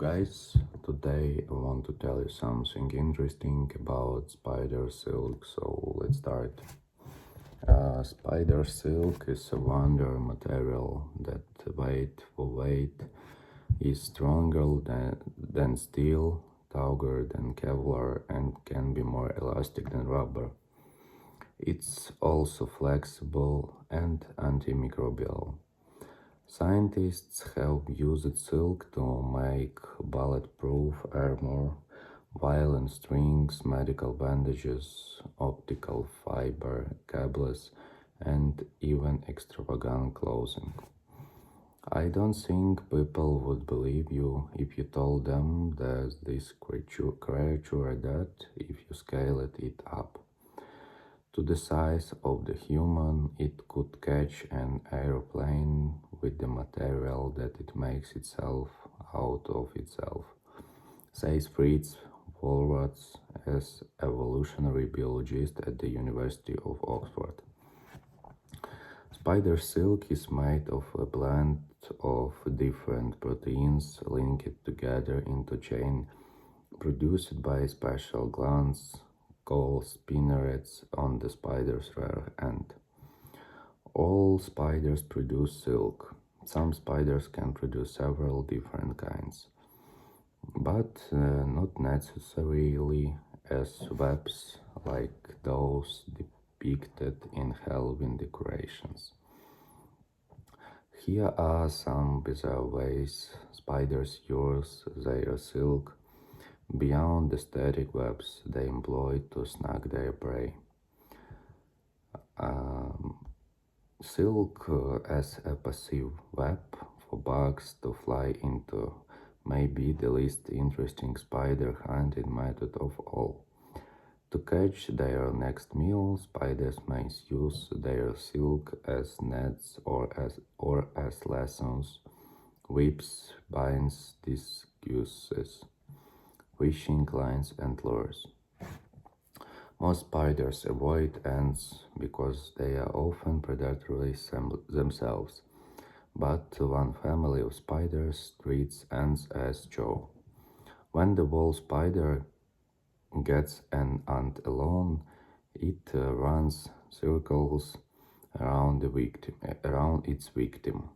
guys, today I want to tell you something interesting about spider silk, so let's start. Spider silk is a wonder material that weight for weight is stronger than steel, tougher than Kevlar, and can be more elastic than rubber. It's also flexible and antimicrobial. Scientists have used silk to make bulletproof armor, violin strings, medical bandages, optical fiber cables, and even extravagant clothing. I don't think people would believe you if you told them there's this creature that, if you scale it up to the size of the human, it could catch an aeroplane with the material that it makes itself out of itself, says Fritz Wohlratz, as evolutionary biologist at the University of Oxford. Spider silk is made of a blend of different proteins linked together into chain produced by special glands called spinnerets on the spider's rear end. All spiders produce silk. Some spiders can produce several different kinds, but not necessarily as webs like those depicted in Halloween decorations. Here are some bizarre ways spiders use their silk beyond the static webs they employ to snag their prey. Silk as a passive web for bugs to fly into may be the least interesting spider hunting method of all. To catch their next meal, spiders may use their silk as nets or as lessons, whips, binds, disguises, fishing lines, and lures. Most spiders avoid ants because they are often predatory themselves, but one family of spiders treats ants as Joe. When the wall spider gets an ant alone, it runs circles around its victim,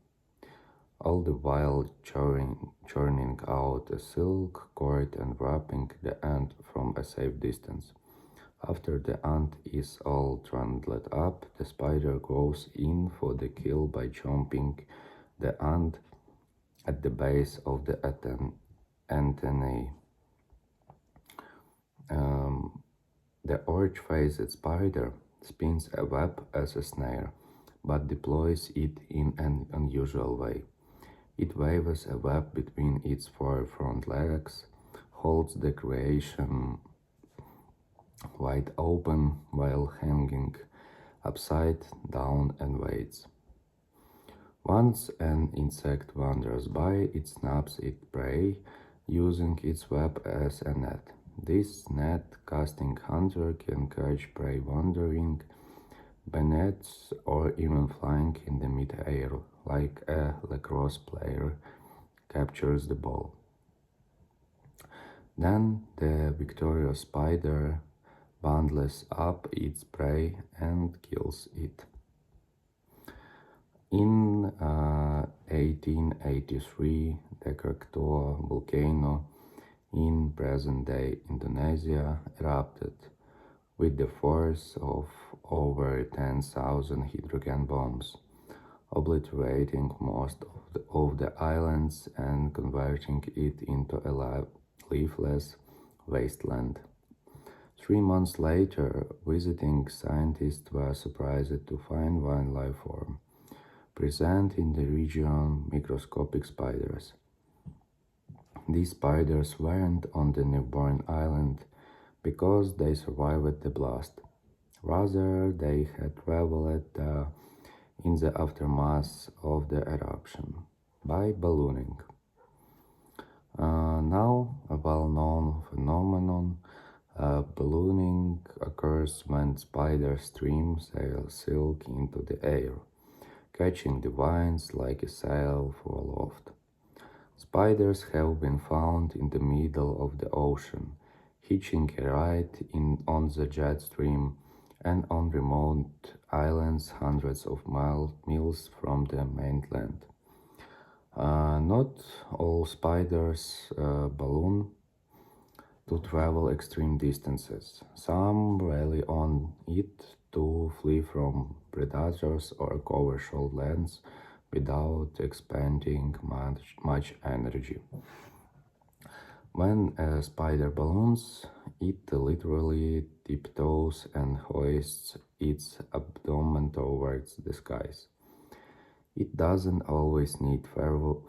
all the while churning out a silk cord and wrapping the ant from a safe distance. After the ant is all trundled up, the spider goes in for the kill by chomping the ant at the base of the antennae. The orange-faced spider spins a web as a snare, but deploys it in an unusual way. It waves a web between its four front legs, holds the creation wide open while hanging upside down and waits. Once an insect wanders by, it snaps its prey, using its web as a net. This net-casting hunter can catch prey wandering beneath or even flying in the mid-air, like a lacrosse player captures the ball. Then the victorious spider bundles up its prey and kills it. In 1883, the Trapdoor volcano in present-day Indonesia erupted with the force of over 10,000 hydrogen bombs, obliterating most of the islands and converting it into a leafless wasteland. 3 months later, visiting scientists were surprised to find one life form present in the region: microscopic spiders. These spiders weren't on the newborn island because they survived the blast. Rather, they had traveled in the aftermath of the eruption by ballooning. Now, a well-known phenomenon, ballooning occurs when spiders stream their silk into the air, catching the winds like a sail for aloft. Spiders have been found in the middle of the ocean, hitching a ride on the jet stream, and on remote islands hundreds of miles from the mainland. Not all spiders balloon to travel extreme distances. Some rely on it to flee from predators or cover short lands without expending much energy. When a spider balloons, it literally tiptoes and hoists its abdomen towards the skies. It doesn't always need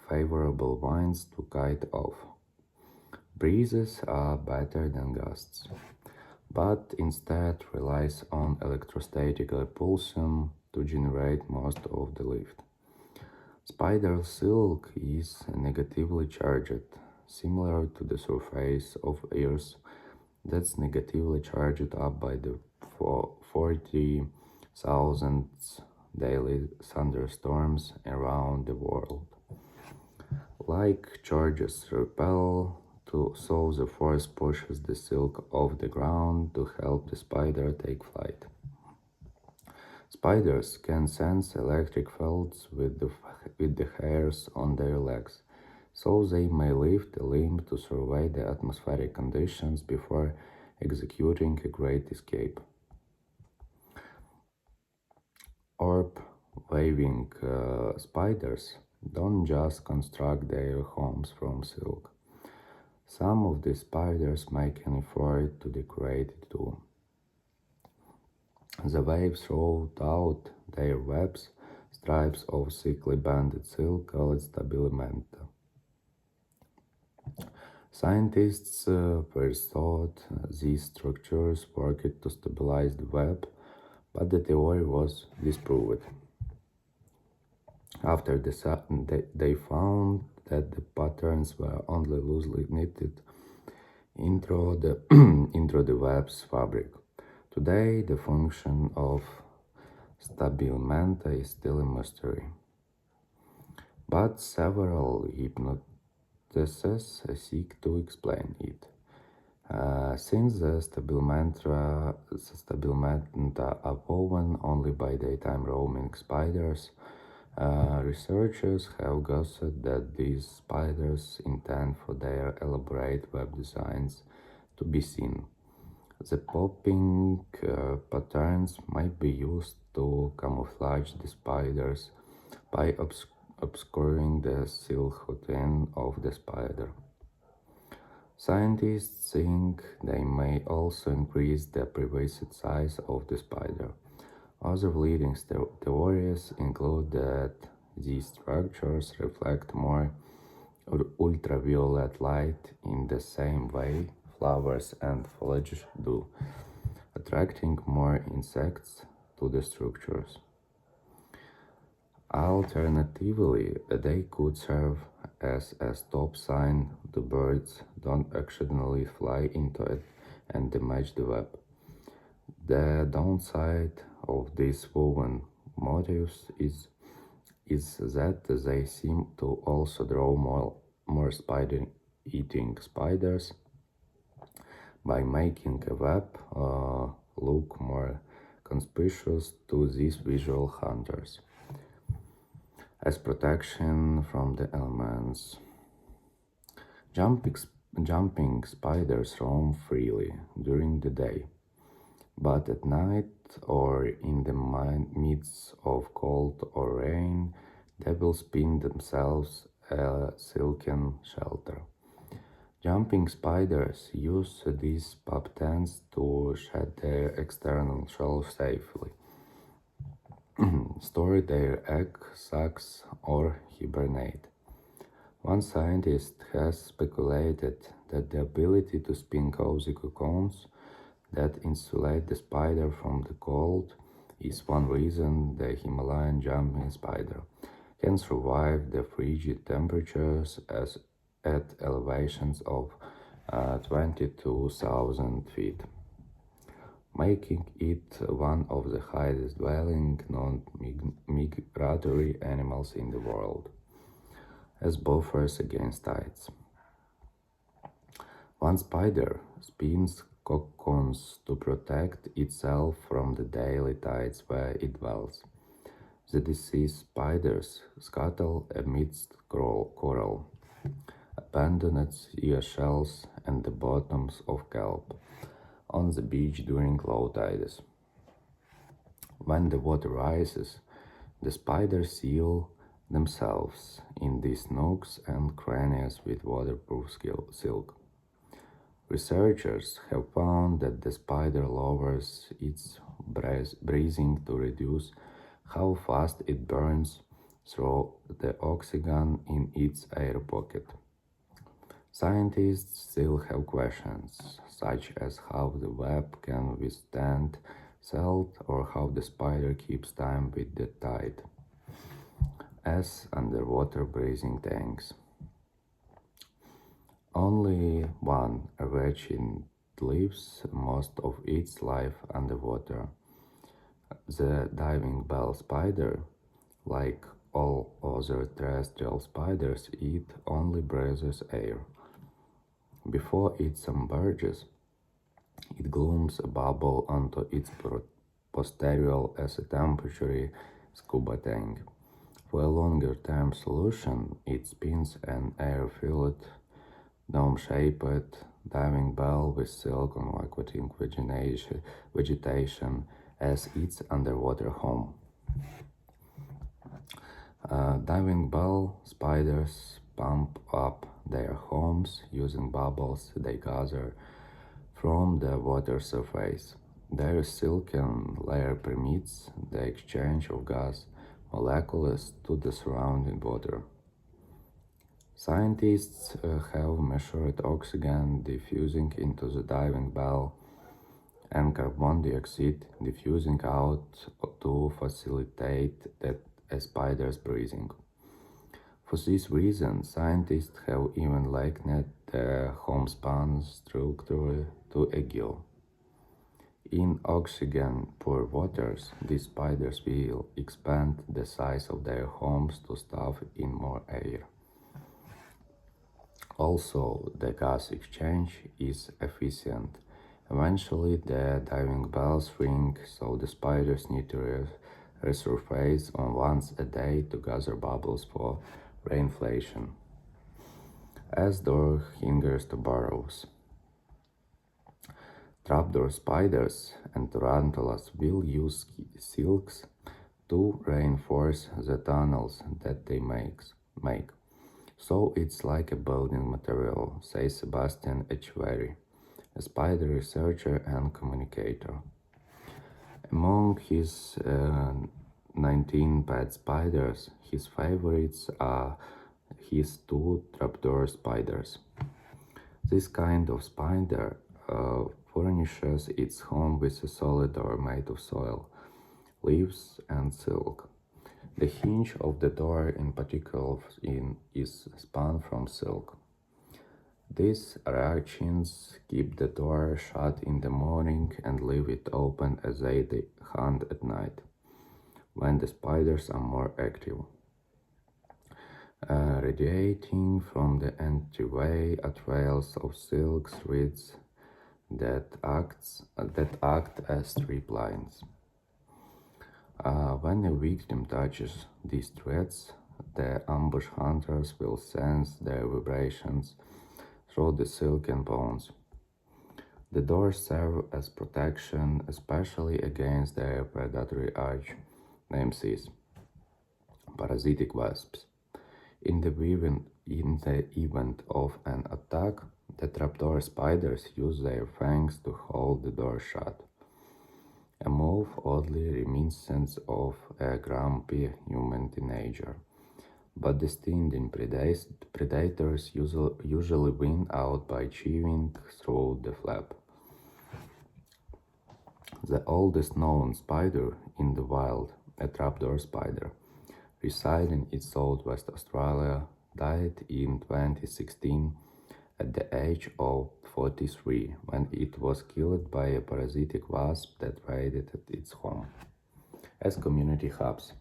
favorable winds to kite off. Breezes are better than gusts, but instead relies on electrostatic repulsion to generate most of the lift. Spider silk is negatively charged, similar to the surface of Earth that's negatively charged up by the 40,000 daily thunderstorms around the world. Like charges repel, so the force pushes the silk off the ground to help the spider take flight. Spiders can sense electric fields with the hairs on their legs, so they may lift a limb to survey the atmospheric conditions before executing a great escape. Orb-weaving spiders don't just construct their homes from silk. Some of the spiders make an effort to decorate it too. The waves throw out their webs, stripes of thickly banded silk called Stabilimentum. Scientists first thought these structures worked to stabilize the web, but the theory was disproved. After they found that the patterns were only loosely knitted into the web's fabric. Today, the function of Stabilimenta is still a mystery, but several hypotheses seek to explain it. Since the Stabilimenta are woven only by daytime roaming spiders, researchers have guessed that these spiders intend for their elaborate web designs to be seen. The popping patterns might be used to camouflage the spiders by obscuring the silhouette of the spider. Scientists think they may also increase the previous size of the spider. Other leading theories include that these structures reflect more ultraviolet light in the same way flowers and foliage do, attracting more insects to the structures. Alternatively, they could serve as a stop sign the birds don't accidentally fly into it and damage the web. The downside of these woven motifs is that they seem to also draw more spider-eating spiders by making a web look more conspicuous to these visual hunters. As protection from the elements, jumping, jumping spiders roam freely during the day, but at night or in the midst of cold or rain, they will spin themselves a silken shelter. Jumping spiders use these pup-tents to shed their external shell safely, store their egg sacs, or hibernate. One scientist has speculated that the ability to spin cozy cocoons that insulate the spider from the cold is one reason the Himalayan jumping spider can survive the frigid temperatures at elevations of 22,000 feet, making it one of the highest dwelling non-migratory animals in the world. as buffers against tides. One spider spins cocoons to protect itself from the daily tides where it dwells. The deceased spiders scuttle amidst coral, abandoned seashells, and the bottoms of kelp on the beach during low tides. When the water rises, the spiders seal themselves in these nooks and crannies with waterproof silk. Researchers have found that the spider lowers its breathing to reduce how fast it burns through the oxygen in its air pocket. Scientists still have questions, such as how the web can withstand salt or how the spider keeps time with the tide as underwater breathing tanks. Only one arachnid lives most of its life underwater. The diving bell spider, like all other terrestrial spiders, it only breathes air. Before it submerges, it glooms a bubble onto its posterior as a temporary scuba tank. For a longer-term solution, it spins an air-filled, dome-shaped diving bell with silk and aquatic vegetation as its underwater home. Diving bell spiders pump up their homes using bubbles they gather from the water surface. Their silken layer permits the exchange of gas molecules to the surrounding water. Scientists have measured oxygen diffusing into the diving bell and carbon dioxide diffusing out to facilitate a spider's breathing. For this reason, scientists have even likened the homespan structure to a gill. In oxygen-poor waters, these spiders will expand the size of their homes to stuff in more air. Also, the gas exchange is efficient. Eventually, the diving bells shrink, so the spiders need to resurface on once a day to gather bubbles for reinflation. As door hingers to burrows. Trapdoor spiders and tarantulas will use silks to reinforce the tunnels that they make. So it's like a building material, says Sebastian Echeverry, a spider researcher and communicator. Among his 19 pet spiders, his favorites are his two trapdoor spiders. This kind of spider furnishes its home with a solid door made of soil, leaves, and silk. The hinge of the door in particular is spun from silk. These arachnids keep the door shut in the morning and leave it open as they hunt at night, when the spiders are more active. Radiating from the entryway are trails of silk threads that act as trip lines. When a victim touches these threads, the ambush hunters will sense their vibrations through the silken bones. The doors serve as protection, especially against their predatory arch nemesis, parasitic wasps. In the event of an attack, the trapdoor spiders use their fangs to hold the door shut. A move oddly reminiscent of a grumpy human teenager, but the stinging predators usually win out by chewing through the flap. The oldest known spider in the wild, a trapdoor spider, residing in southwest Australia, died in 2016 at the age of 43 when it was killed by a parasitic wasp that raided its home. As community hubs.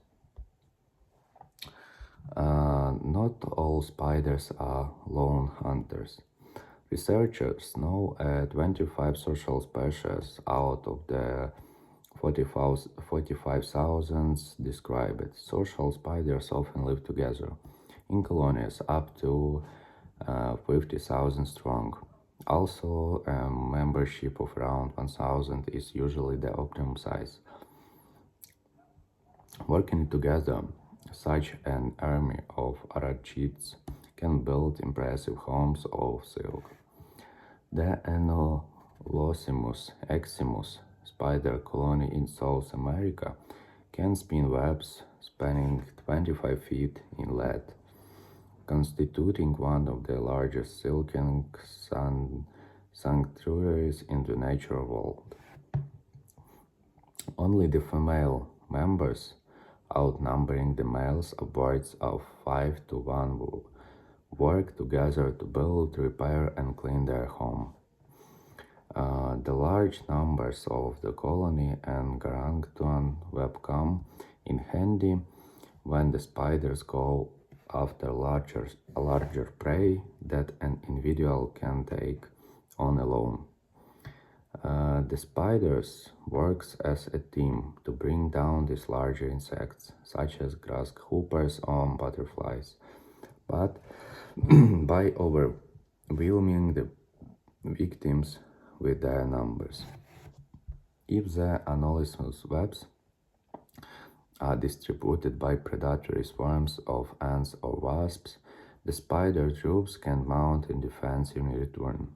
not all spiders are lone hunters. Researchers know 25 social species out of the 45,000 described. Social spiders often live together in colonies up to 50,000 strong. Also, a membership of around 1,000 is usually the optimum size. Working together, such an army of arachnids can build impressive homes of silk. The Anolosimus eximus spider colony in South America can spin webs spanning 25 feet in length, constituting one of the largest silken sanctuaries in the natural world. Only the female members, outnumbering the males, upwards of 5 to 1, work together to build, repair, and clean their home. The large numbers of the colony and gargantuan web come in handy when the spiders go after larger prey that an individual can take on alone. The spiders works as a team to bring down these larger insects, such as grasshoppers or butterflies, but by overwhelming the victims with their numbers. If the anomalous webs are distributed by predatory swarms of ants or wasps, the spider troops can mount a defense in return.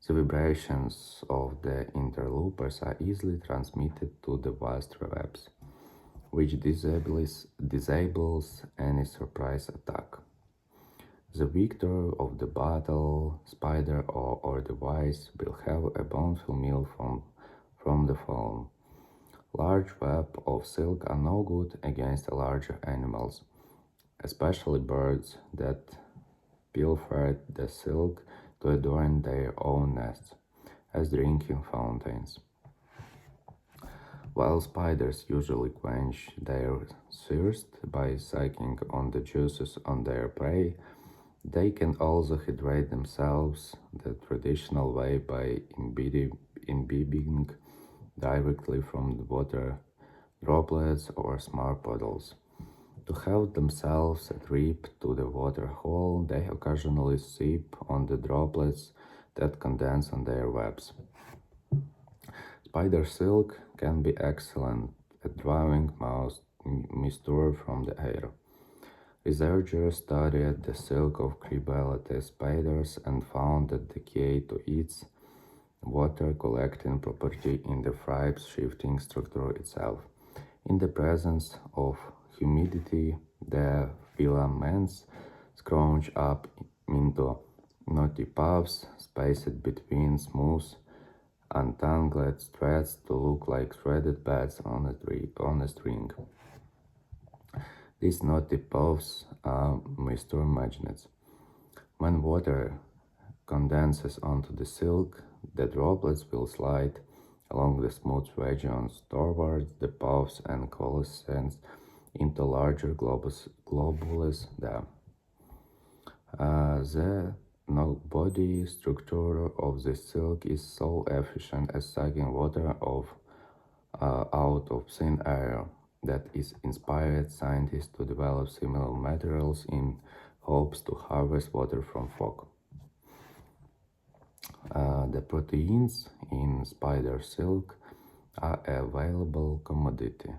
The vibrations of the interlopers are easily transmitted to the vast webs, which disables any surprise attack. The victor of the battle, spider or device, will have a bountiful meal from the fallen. Large webs of silk are no good against larger animals, especially birds that pilfered the silk to adorn their own nests, as drinking fountains. While spiders usually quench their thirst by sucking on the juices on their prey, they can also hydrate themselves the traditional way by imbibing directly from the water droplets or small puddles. To help themselves a trip to the water hole, they occasionally sip on the droplets that condense on their webs. Spider silk can be excellent at drawing moisture from the air. Researchers studied the silk of cribellate spiders and found that the key to its water collecting property in the fibe's shifting structure itself. In the presence of humidity, the filaments scrunch up into knotty puffs spaced between smooth, untangled threads to look like threaded beds on a string. These knotty puffs are moisture magnets. When water condenses onto the silk, the droplets will slide along the smooth regions towards the puffs and coalesce into larger globules there. The body structure of the silk is so efficient at sucking water out of thin air that it inspired scientists to develop similar materials in hopes to harvest water from fog. The proteins in spider silk are a valuable commodity.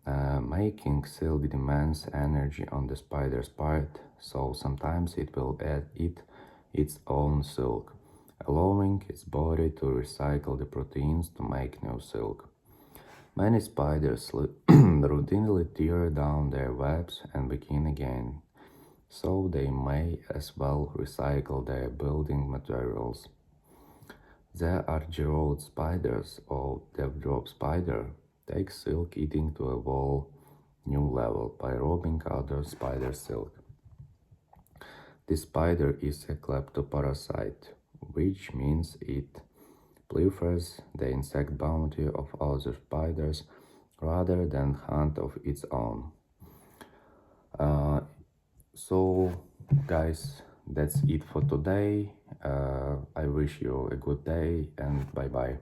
Making silk demands energy on the spider's part, so sometimes it will eat its own silk, allowing its body to recycle the proteins to make new silk. Many spiders routinely tear down their webs and begin again, so they may as well recycle their building materials. The argyroid spiders or dewdrop spider take silk eating to a whole new level by robbing other spider silk. This spider is a kleptoparasite, which means it prefers the insect bounty of other spiders rather than hunt of its own. So guys, that's it for today. I wish you a good day and bye bye.